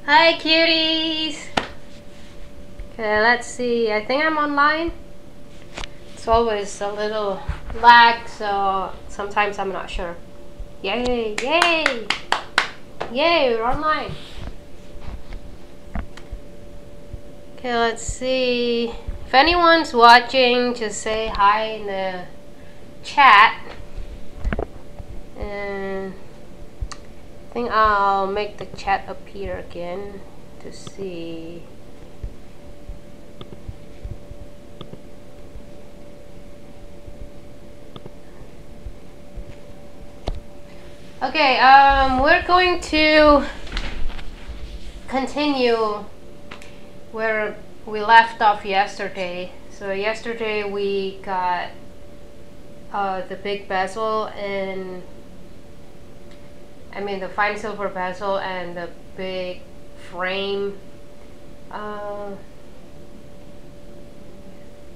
Hi cuties! Okay, let's see. I think I'm online. It's always a little lag, so sometimes I'm not sure. Yay! Yay! Yay! We're online. Okay, let's see. If anyone's watching, just say hi in the chat. And I think I'll make the chat appear again to see. Okay, we're going to continue where we left off yesterday. So yesterday we got the big bezel and the fine silver bezel and the big frame. I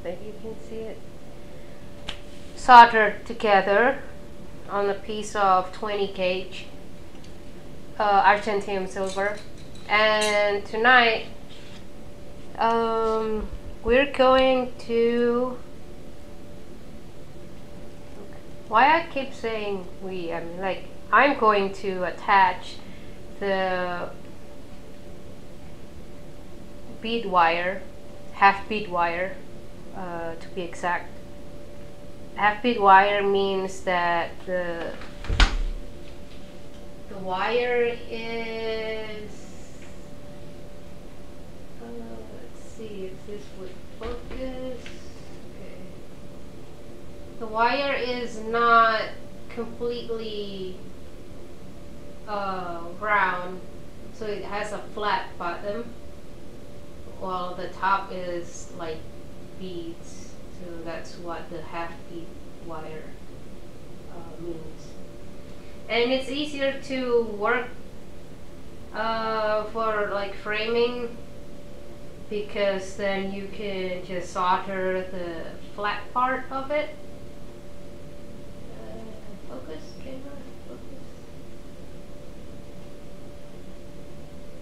think you can see it. Soldered together on a piece of 20 gauge Argentium silver. And tonight we're going to, why I keep saying we, I'm going to attach the bead wire, half bead wire to be exact. Half bead wire means that the wire is, let's see if this would focus. Okay. The wire is not completely round, so it has a flat bottom, while the top is like beads. So that's what the half bead wire means. And it's easier to work for like framing, because then you can just solder the flat part of it. Focus, camera, focus.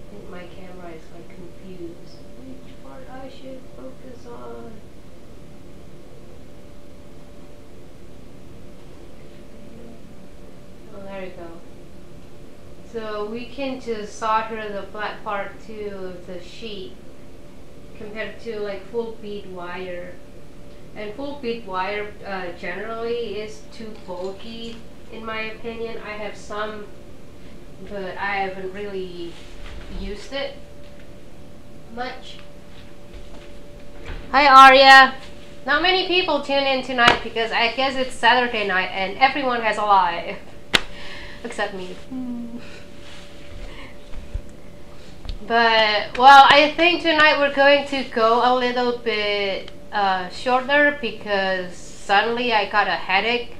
I think my camera is like confused. Which part I should focus on? Oh, there you go. So we can just solder the flat part to the sheet compared to like full bead wire. And full bead wire generally is too bulky in my opinion. I have some, but I haven't really used it much. Hi Arya! Not many people tune in tonight because I guess it's Saturday night and everyone has a live. Except me. But, well, I think tonight we're going to go a little bit shorter because suddenly I got a headache.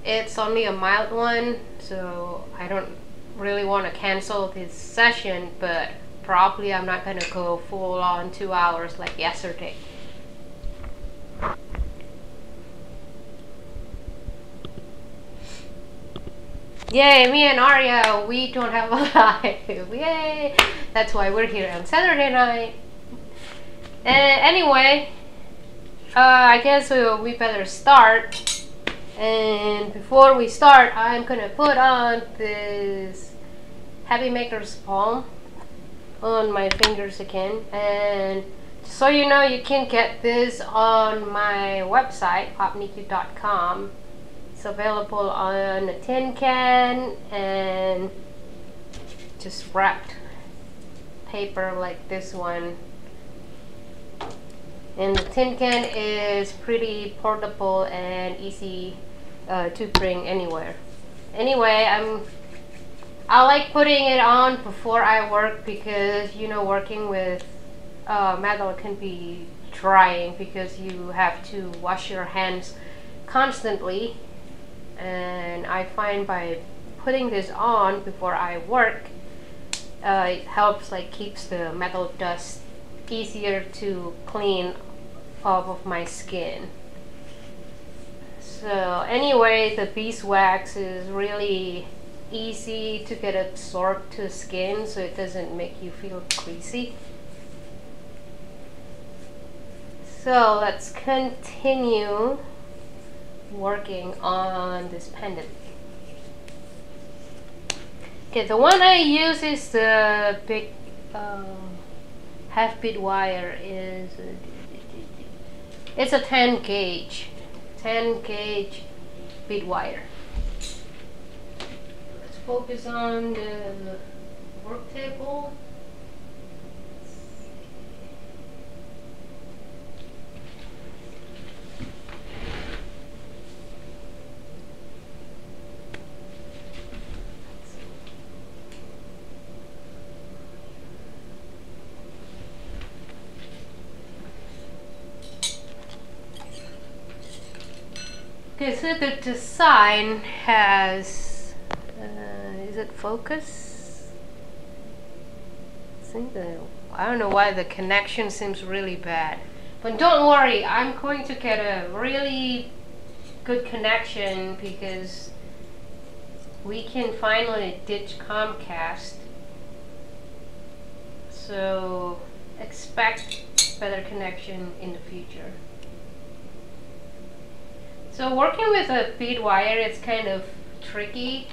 It's only a mild one, so I don't really want to cancel this session, but probably I'm not going to go full on 2 hours like yesterday. Yay, me and Arya, we don't have a live. Yay! That's why we're here on Saturday night. Anyway, I guess we better start. And before we start, I'm gonna put on this Happy Maker's Balm on my fingers again. And so you know, you can get this on my website, popnicute.com. It's available on a tin can and just wrapped paper like this one. And the tin can is pretty portable and easy to bring anywhere. Anyway, I like putting it on before I work because, you know, working with metal can be drying because you have to wash your hands constantly. And I find by putting this on before I work, it helps, like, keeps the metal dust easier to clean off of my skin. So anyway, the beeswax is really easy to get absorbed to skin, so it doesn't make you feel greasy. So let's continue working on this pendant. Okay, the one I use is the big half bead wire. It's a 10 gauge bead wire. Let's focus on the work table. Okay, so the design has, is it focus? I don't know why the connection seems really bad. But don't worry, I'm going to get a really good connection because we can finally ditch Comcast. So expect better connection in the future. So working with a bead wire, it's kind of tricky.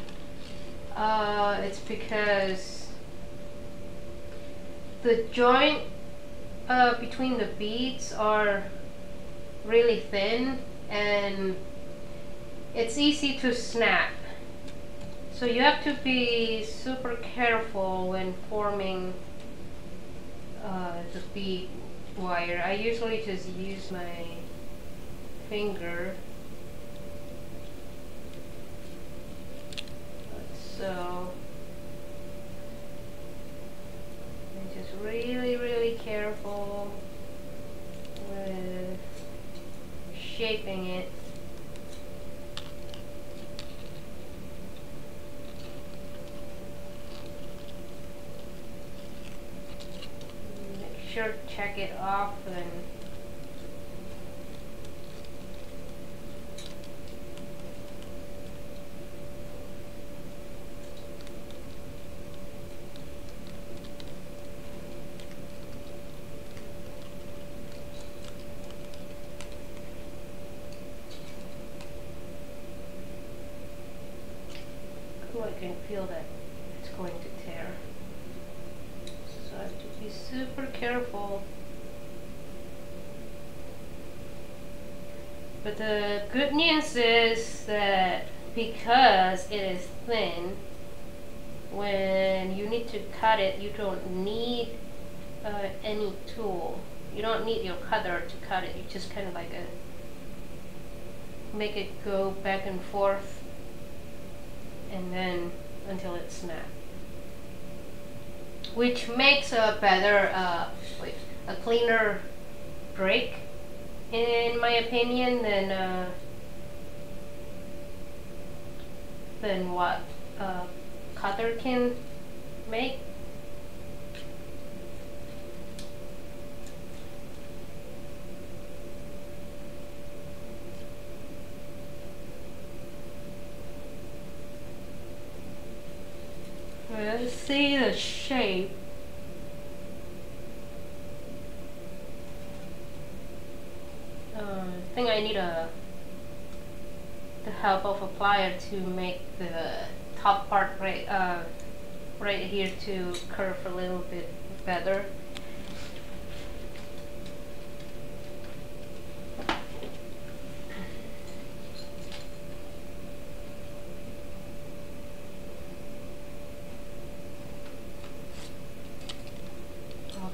It's because the joint between the beads are really thin and it's easy to snap. So you have to be super careful when forming the bead wire. I usually just use my finger. So I'm just really careful with shaping it. Make sure to check it often. I can feel that it's going to tear. So I have to be super careful. But the good news is that because it is thin, when you need to cut it, you don't need any tool. You don't need your cutter to cut it. You just kind of like make it go back and forth, and then until it snaps, which makes a better, a cleaner break, in my opinion, than what a cutter can make. Let's see the shape. I think I need the help of a plier to make the top part right here to curve a little bit better.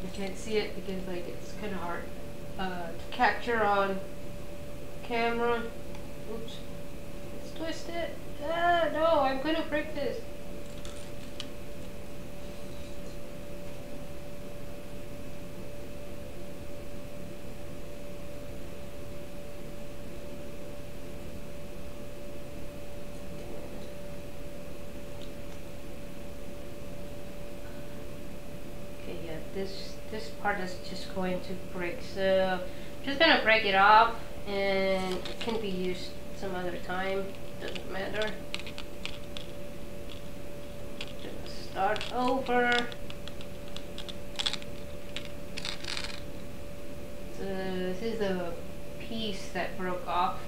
You can't see it because it's kind of hard to capture on camera. Oops, let's twist it. Ah, no, I'm gonna break this. Okay, yeah, this part is just going to break, so I'm just gonna break it off, and it can be used some other time, doesn't matter. start over. So this is the piece that broke off.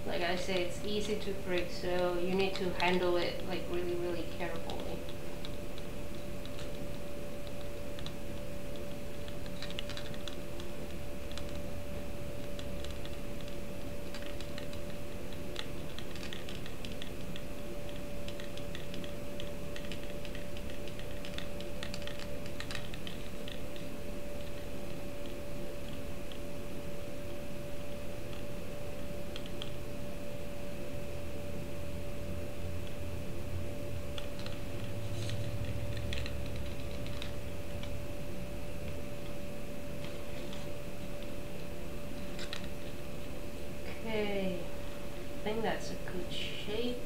Like I say, it's easy to break, so you need to handle it like really carefully. Okay, I think that's a good shape.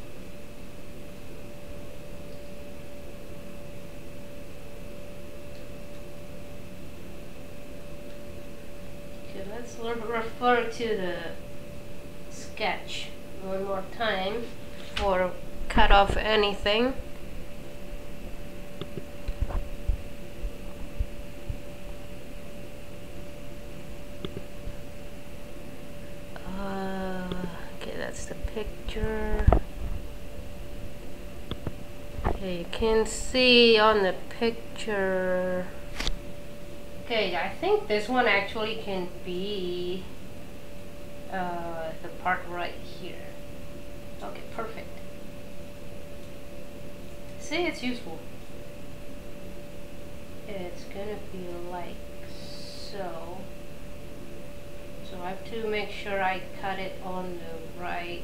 Okay, let's refer to the sketch one more time before cut off anything. Okay, that's the picture. Okay, you can see on the picture. Okay, I think this one actually can be the part right here. Okay, perfect. See, it's useful. It's gonna be like so. So I have to make sure I cut it on the right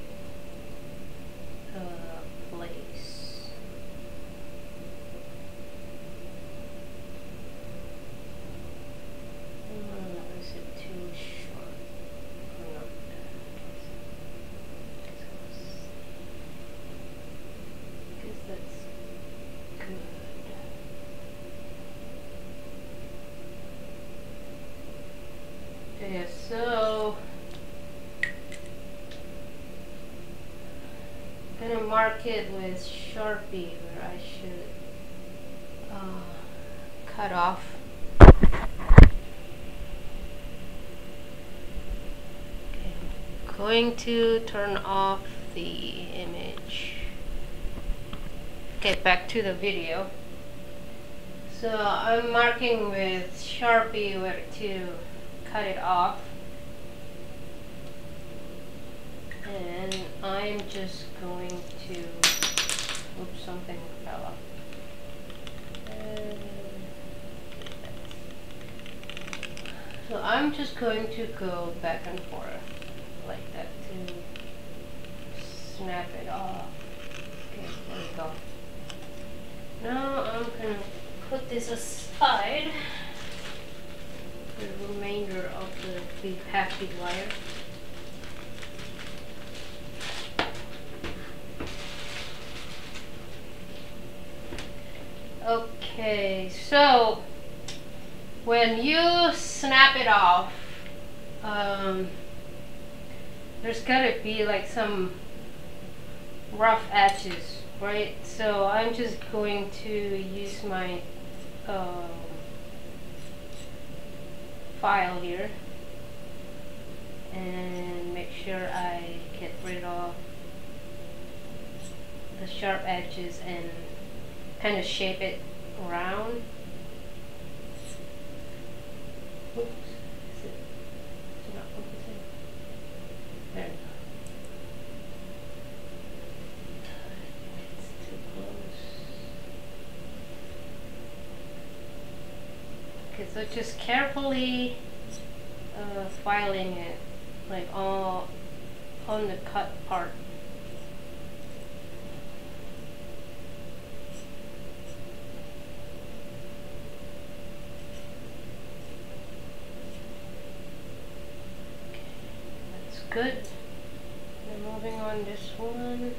place. Is it too short or not? I guess that's good. Okay, so I'm gonna mark it with Sharpie where I should cut off. Okay, I'm going to turn off the image. Okay, back to the video. So I'm marking with Sharpie where to cut it off, and I'm just going to, oops, something fell off. So I'm just going to go back and forth like that to snap it off. Okay, there we go. Now I'm gonna put this aside, the remainder of the big hafted wire. Okay, so when you snap it off, there's gotta be like some rough edges, right? So I'm just going to use my file here and make sure I get rid of the sharp edges and kind of shape it around. Oops, is it not focusing? There we go. It's too close. Okay, so just carefully filing it like all on the cut part. Good. Then moving on this one.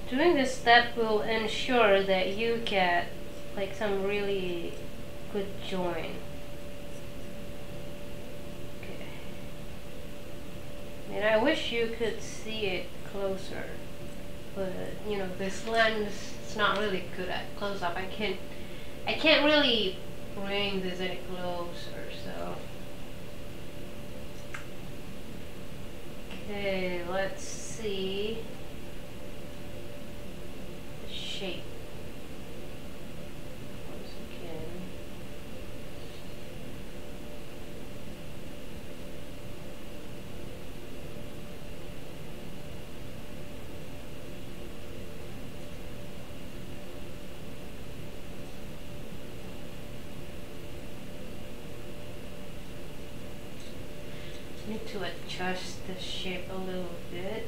Doing this step will ensure that you get like some really good join. Okay. And I wish you could see it closer, but you know, this lens is not really good at close up. I can't really bring this any closer, so. Okay, let's see the shape once again. Need to adjust the shape a little bit.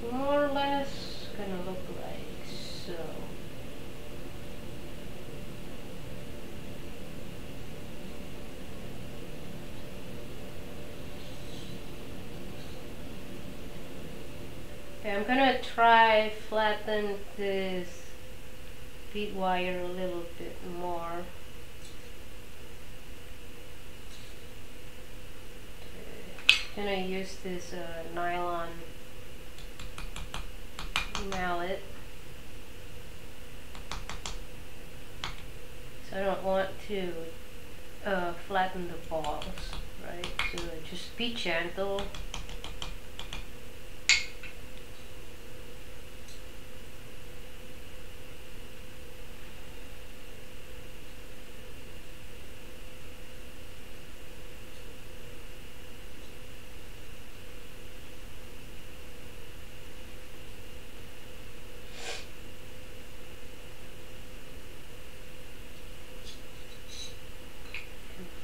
More or less gonna look like so. Okay, I'm gonna try flatten this bead wire a little bit more. Okay. Gonna use this nylon mallet. So I don't want to flatten the balls, right? So just be gentle.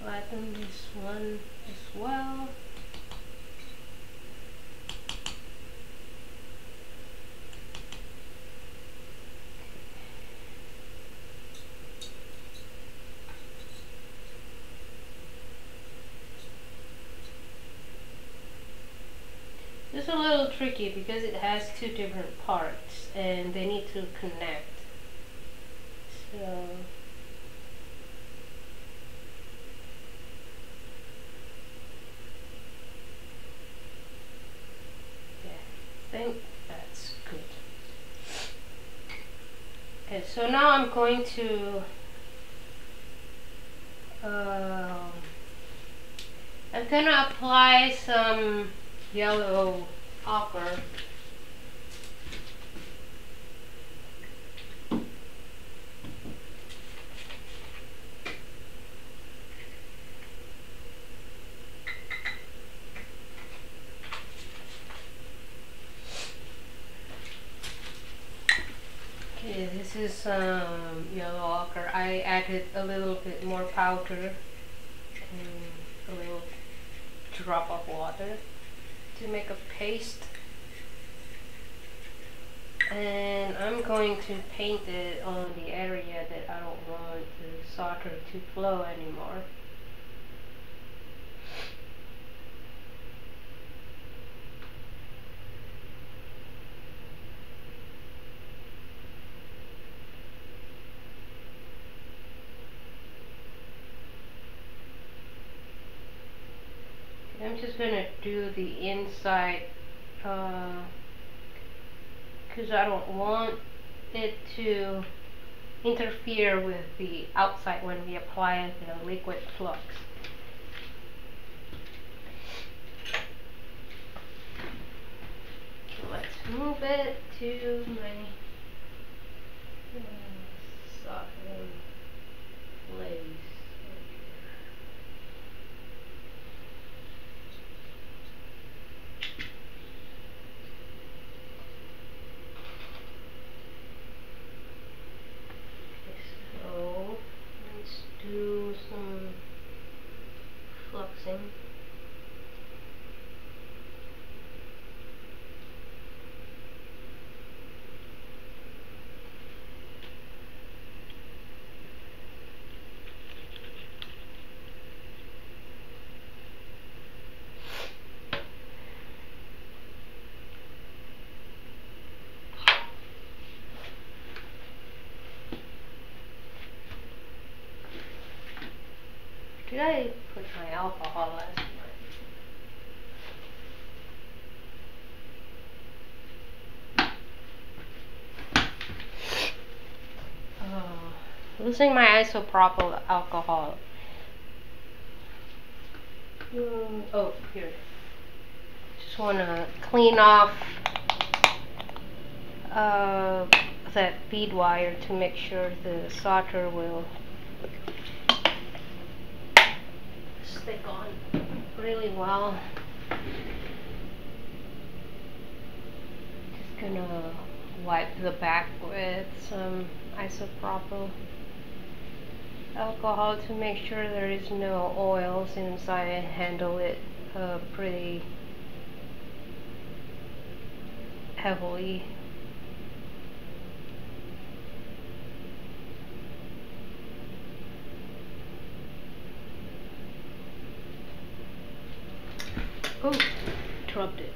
Flatten this one as well. This is a little tricky because it has two different parts and they need to connect. So I think that's good. Okay, so now I'm going to I'm gonna apply some yellow ochre. Okay, this is yellow ochre. I added a little bit more powder and a little drop of water to make a paste. And I'm going to paint it on the area that I don't want the solder to flow anymore. I'm just gonna do the inside because I don't want it to interfere with the outside when we apply the liquid flux. Let's move it to my solder Did I put my alcohol last night? Losing my isopropyl alcohol. Oh, here. Just want to clean off that bead wire to make sure the solder will stick on really well. Just gonna wipe the back with some isopropyl alcohol to make sure there is no oil, since I handle it pretty heavily. Oh, dropped it.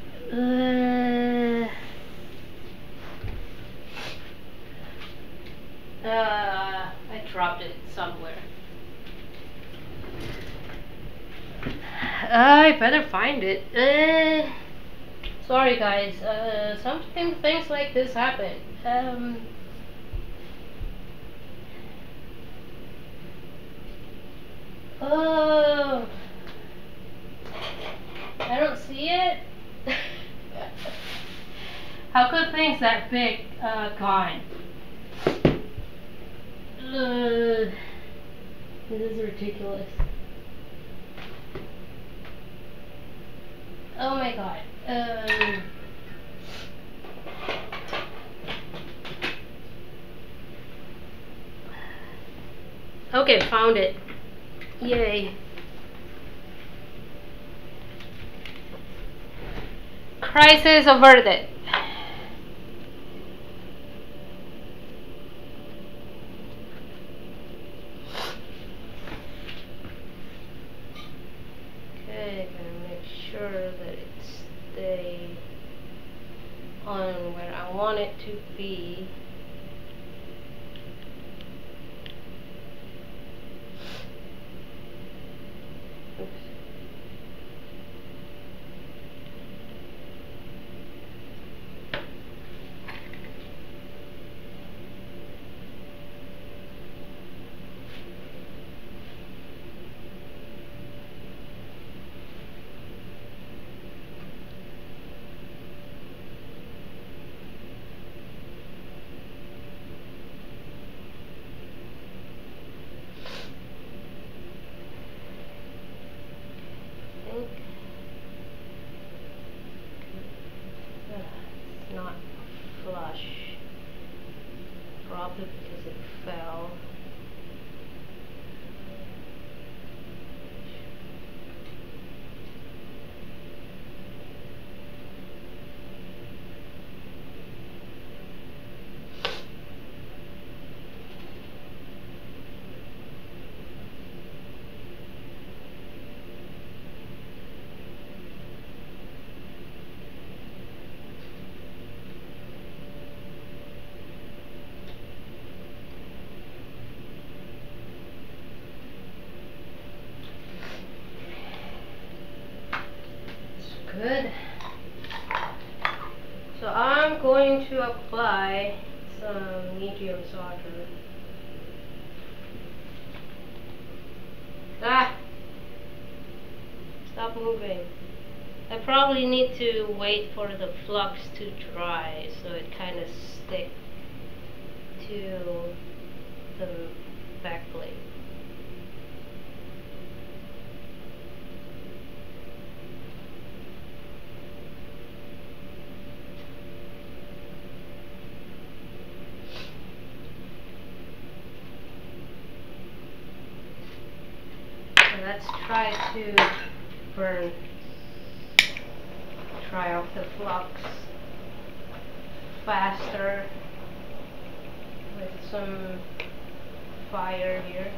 I dropped it somewhere. I better find it. Sorry guys, sometimes things like this happen. Oh, I don't see it. How could things that big gone? This is ridiculous. Oh my god. Okay, found it. Yay. Crisis averted. Okay, gonna make sure that it stays on where I want it to be. Oops. It's not flush, probably because it fell. Good. So I'm going to apply some medium solder. Ah! Stop moving. I probably need to wait for the flux to dry so it kind of sticks to the back plate. Let's try to try off the flux faster with some fire here.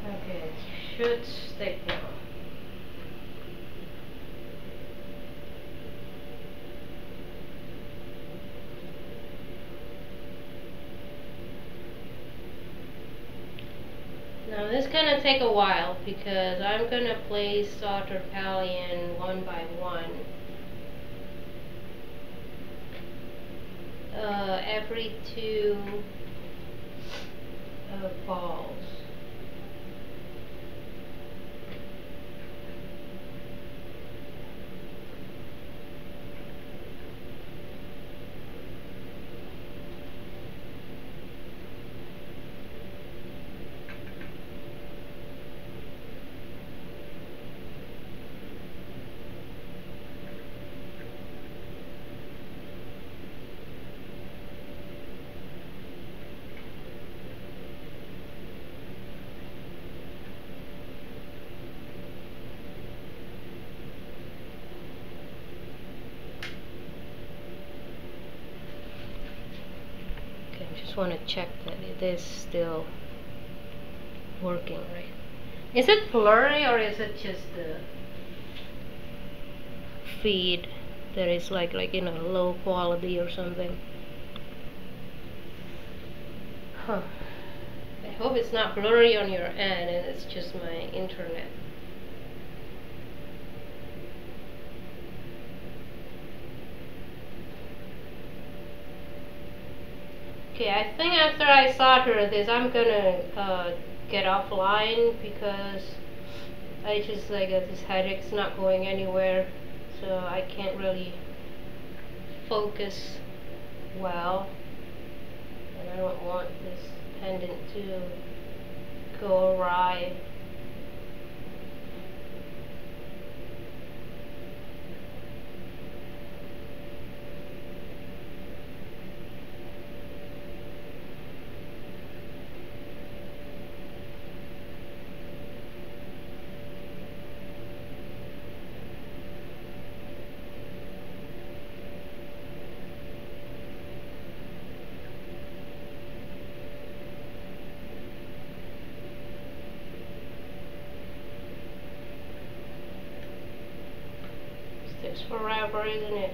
Okay, it should stick now. Now this is gonna take a while because I'm gonna place solder pallium one by one. Every two balls. Just want to check that it is still working right. Is it blurry or is it just the feed that is like low quality or something? Huh. I hope it's not blurry on your end and it's just my internet. Okay, I think after I solder this, I'm gonna get offline because I just this headache's not going anywhere, so I can't really focus well, and I don't want this pendant to go awry. Takes forever, isn't it?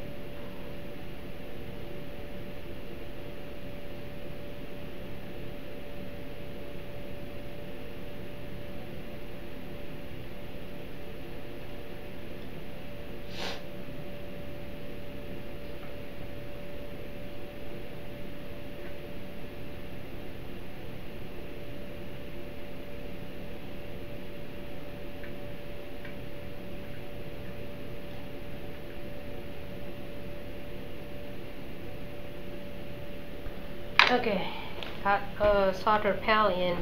Okay, got solder pallium.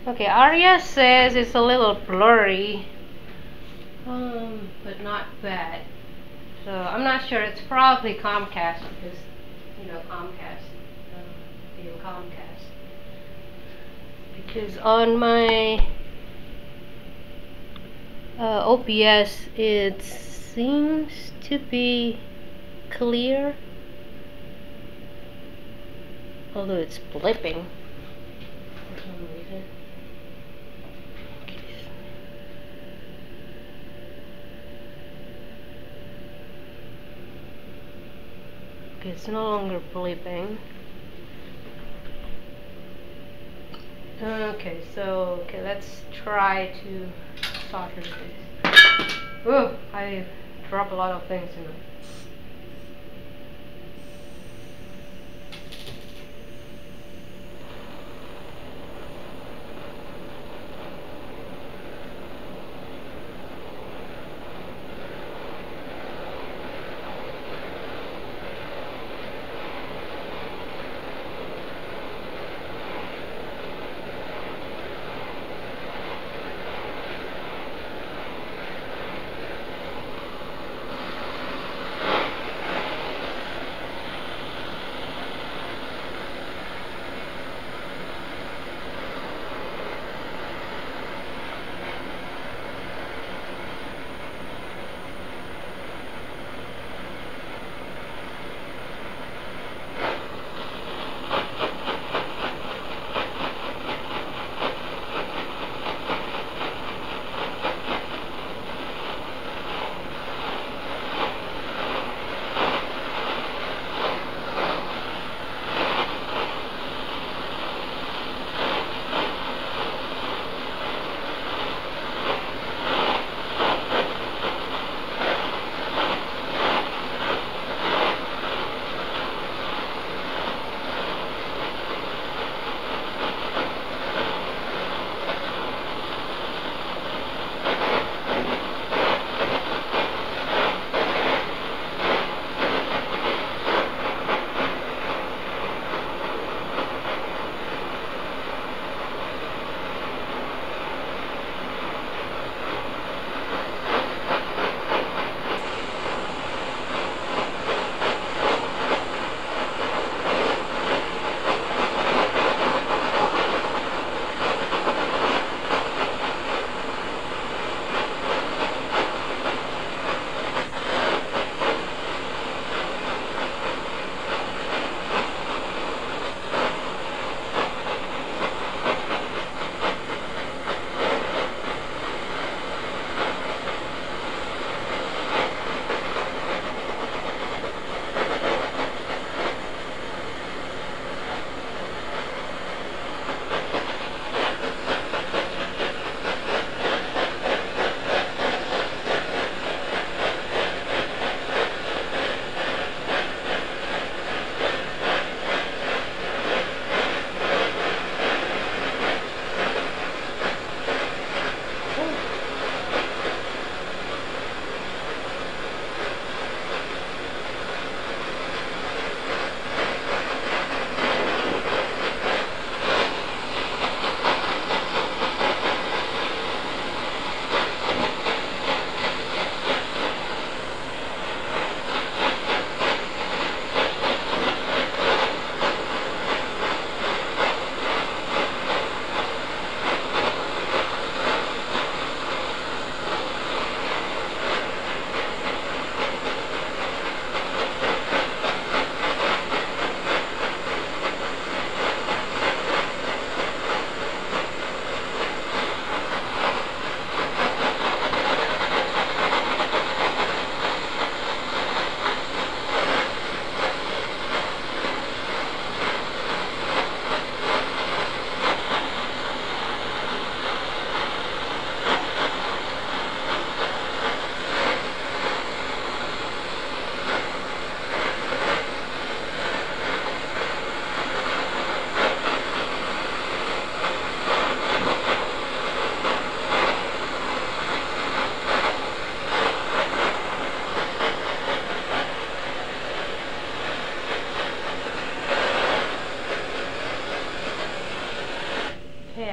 Okay, Arya says it's a little blurry, but not bad. So I'm not sure. It's probably Comcast because Comcast, being Comcast. Because on my OBS it seems to be clear. Although it's blipping for some reason. Okay, it's no longer blipping. Okay, so let's try to solder this. Oh, I dropped a lot of things in it.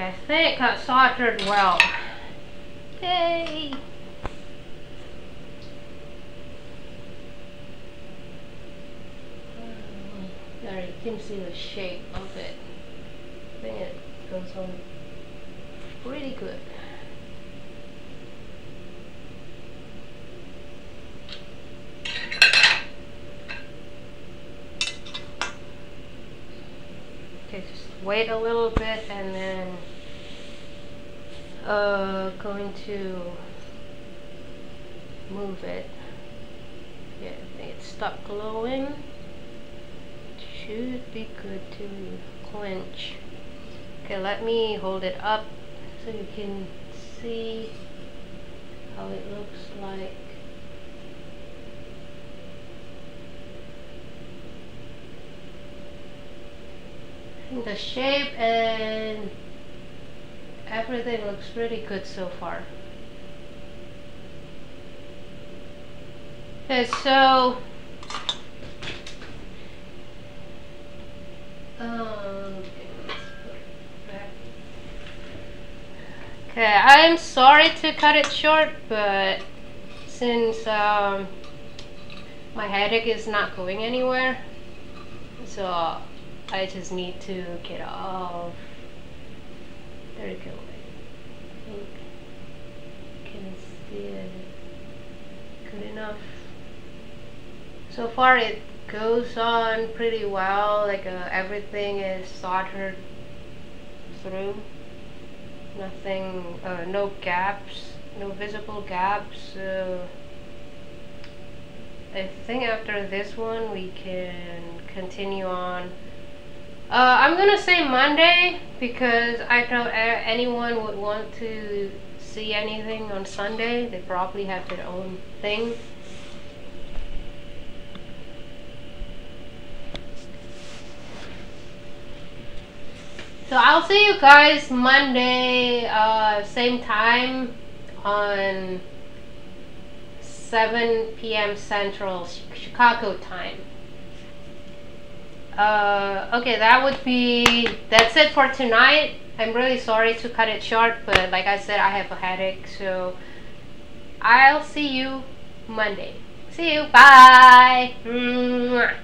I think I soldered well. Yay! There you can see the shape of it. I think it goes on pretty good. Okay, just wait a little bit and then going to move it. Yeah, I think it stopped glowing. Should be good to quench. Okay, let me hold it up so you can see how it looks like. The shape and everything looks pretty good so far. Okay, so okay, I'm sorry to cut it short, but since my headache is not going anywhere, so I just need to get off. There you go. I think you can see it good enough. So far it goes on pretty well, like everything is soldered through. Nothing, no gaps, no visible gaps. So I think after this one we can continue on. I'm gonna say Monday because I doubt anyone would want to see anything on Sunday. They probably have their own thing. So I'll see you guys Monday, same time on 7 p.m. Central Chicago time. Okay, that's it for tonight. I'm really sorry to cut it short, but like I said, I have a headache, so I'll see you Monday. See you, bye! Mwah.